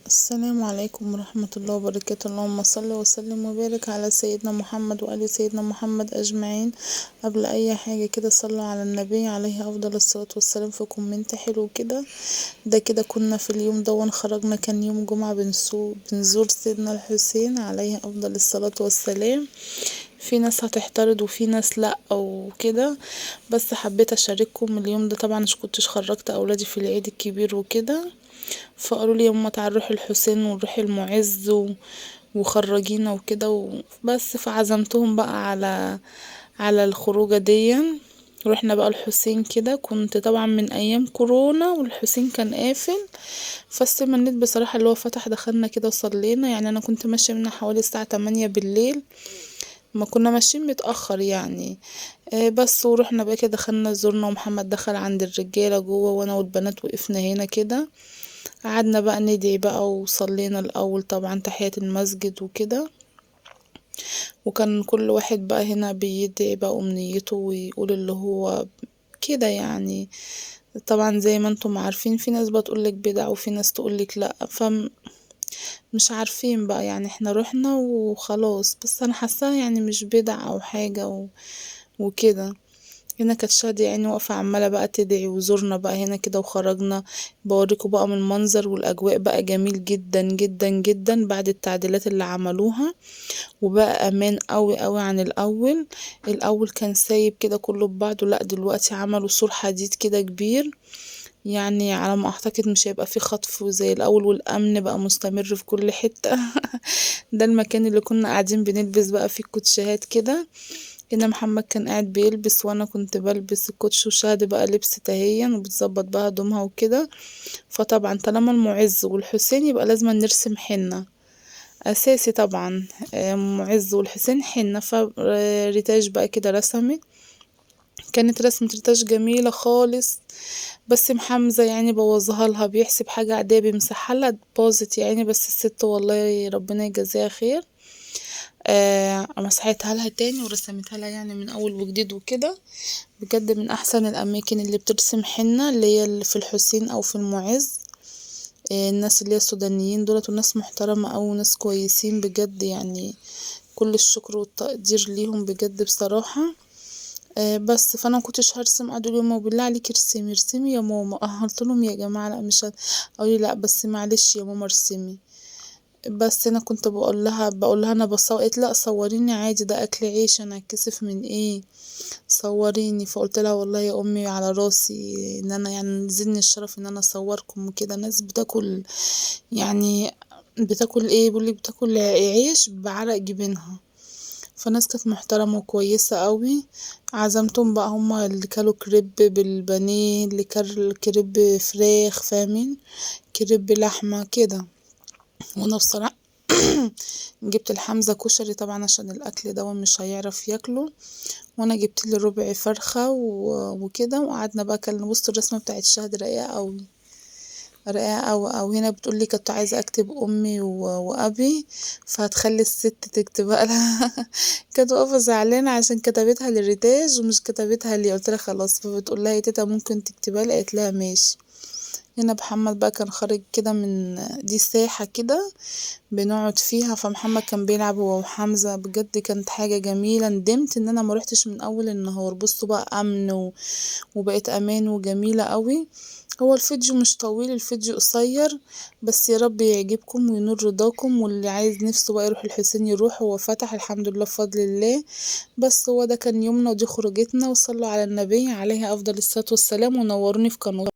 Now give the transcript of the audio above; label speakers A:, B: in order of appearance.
A: السلام عليكم ورحمة الله وبركاته. اللهم صل وسلم وبارك على سيدنا محمد وآل سيدنا محمد أجمعين. قبل أي حاجة كده صلوا على النبي عليه أفضل الصلاة والسلام. في كومنت حلو كده، ده كده كنا في اليوم ده خرجنا، كان يوم جمعة بنزور سيدنا الحسين عليه أفضل الصلاة والسلام. في ناس هتحترض وفي ناس لأ أو كده، بس حبيت أشارككم اليوم ده. طبعا مش كنتش خرجت أولادي في العيد الكبير وكده، فقالوا لي يما تعالي نروح الحسين ونروح المعز وخرجينا وكده وبس. فعزمتهم بقى على الخروجه دي. رحنا بقى الحسين كده، كنت طبعا من ايام كورونا والحسين كان قافل، فاستمنيت بصراحة اللي هو فتح. دخلنا كده وصلينا، يعني انا كنت ماشية من حوالي الساعة 8 بالليل، ما كنا ماشيين متأخر يعني. بس ورحنا بقى كده، دخلنا زورنا ومحمد دخل عند الرجالة جوه وانا والبنات وقفنا هنا كده. قعدنا بقى ندعي بقى وصلينا الأول طبعا تحية المسجد وكده، وكان كل واحد بقى هنا بيدعي بقى أمنيته ويقول اللي هو كده يعني. طبعا زي ما انتم عارفين، في ناس بقى تقولك بدع وفي ناس تقولك لأ، مش عارفين بقى يعني. احنا رحنا وخلاص، بس انا حاساها يعني مش بدع او حاجة وكده. هنا كانت شادية يعني واقفة عمالة بقى تدعي، وزورنا بقى هنا كده وخرجنا. بوريكم بقى من المنظر، والأجواء بقى جميل جدا جدا جدا بعد التعديلات اللي عملوها، وبقى أمان قوي قوي عن الأول كان سايب كده كله ببعضه، لأ دلوقتي عملوا سور حديد كده كبير، يعني على ما أعتقد مش هيبقى فيه خطف زي الأول، والأمن بقى مستمر في كل حتة. ده المكان اللي كنا قاعدين بنلبس بقى فيه الكوتشيهات كده. هنا محمد كان قاعد بيلبس وانا كنت بلبس الكوتش، وشهد بقى لبس تهيا وبتظبط بقى هدومها وكده. فطبعا طالما المعز والحسين يبقى لازم نرسم حنة اساسي طبعا. معز والحسين حنة، فريتاج بقى كده رسمت. كانت رسمة ريتاج جميلة خالص، بس محمزة يعني بوظها لها، بيحسب حاجة عادية بيمسحها لها باظت يعني. بس الست والله ربنا يجازيها خير، مسحتها لها تاني ورسمتها لها يعني من اول وجديد وكده. بجد من احسن الاماكن اللي بترسم حنة، اللي في الحسين او في المعز. الناس اللي هي السودانيين دولت، وناس محترمة او ناس كويسين بجد يعني. كل الشكر والتقدير ليهم بجد بصراحة. بس فانا مكنتش هرسم، قعدوا يقولوا ماما بالله عليكي ارسمي ارسمي يا ماما. قلت لهم يا جماعة لا مش قالوا لي لا بس معلش يا ماما ارسمي. بس انا كنت بقول لها انا بصور، قالت لا صوريني عادي، ده اكل عيش، انا هتكسف من ايه؟ صوريني. فقلت لها والله يا امي على راسي، ان انا يعني نزلني الشرف ان انا اصوركم وكده. ناس بتاكل يعني، بتاكل ايه؟ بيقولي بتاكل عيش بعرق جبينها. فناس كانت محترمة وكويسة قوي. عزمتهم بقى، هما اللي كلوا كريب بالبانيه، اللي كل كريب فراخ فاهمين، كريب لحمة كده. وانا بصراحة جبت الحمزة كشري طبعا عشان الاكل ده مش هيعرف ياكله، وانا جبت لي ربع فرخة وكده. وقعدنا بقى كلنا. بص الرسمة بتاعت الشهد رقيقة قوي، رقيقة قوي. او هنا بتقولي كنت عايزة اكتب امي وابي، فهتخلي الست تكتبها لها. كانت واقفة زعلانة عشان كتبتها للريتاج ومش كتبتها لي. قلت لها خلاص، فبتقول لها يا تيتا ممكن تكتبها لي؟ قالت لها ماشي. هنا محمد بقى كان خارج كده من دي ساحة كده بنقعد فيها، فمحمد كان بيلعب هو وحمزة. بجد كانت حاجة جميلة، ندمت ان انا ما روحتش من اول النهار. بصوا بقى امن وبقيت امان وجميلة قوي. هو الفيديو مش طويل، الفيديو قصير، بس يا رب يعجبكم وينور رضاكم. واللي عايز نفسه بقى يروح الحسين يروح، هو فتح الحمد لله بفضل الله. بس هو ده كان يومنا ودي خروجتنا، وصلوا على النبي عليه افضل الصلاة والسلام، ونوروني في قناة.